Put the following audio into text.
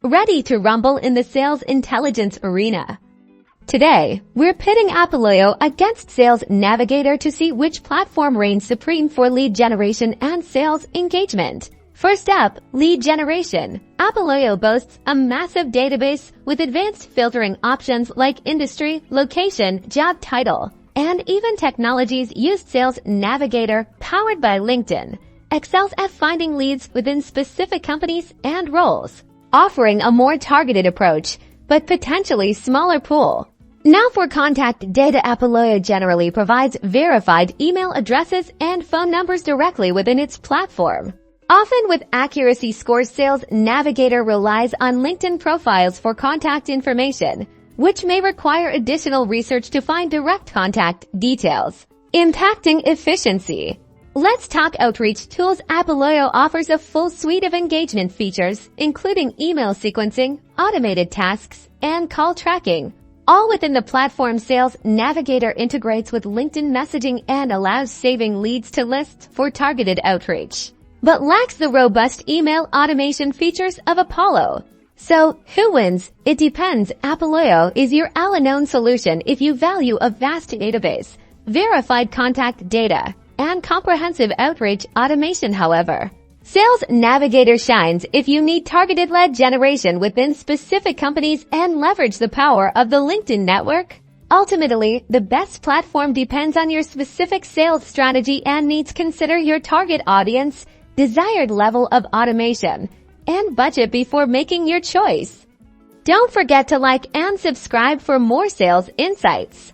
ready to rumble in the sales intelligence arena. Today, we're pitting Apollo against Sales Navigator to see which platform reigns supreme for lead generation and sales engagement. First up, lead generation. Apollo boasts a massive database with advanced filtering options like industry, location, job title, and even technologies used. Sales Navigator, powered by LinkedIn, excels at finding leads within specific companies and roles, offering a more targeted approach, but potentially smaller pool. Now for contact data, Apollo generally provides verified email addresses and phone numbers directly within its platform. Often with accuracy scores, Sales Navigator relies on LinkedIn profiles for contact information, which may require additional research to find direct contact details, impacting efficiency. Let's talk outreach tools. Apollo offers a full suite of engagement features, including email sequencing, automated tasks, and call tracking, all within the platform. Sales Navigator integrates with LinkedIn messaging and allows saving leads to lists for targeted outreach, but lacks the robust email automation features of Apollo. So, who wins? It depends. Apollo is your all-in-one solution if you value a vast database, verified contact data, and comprehensive outreach automation. However, Sales Navigator shines if you need targeted lead generation within specific companies and leverage the power of the LinkedIn network. Ultimately, the best platform depends on your specific sales strategy and needs. Consider your target audience, desired level of automation, and budget before making your choice. Don't forget to like and subscribe for more sales insights.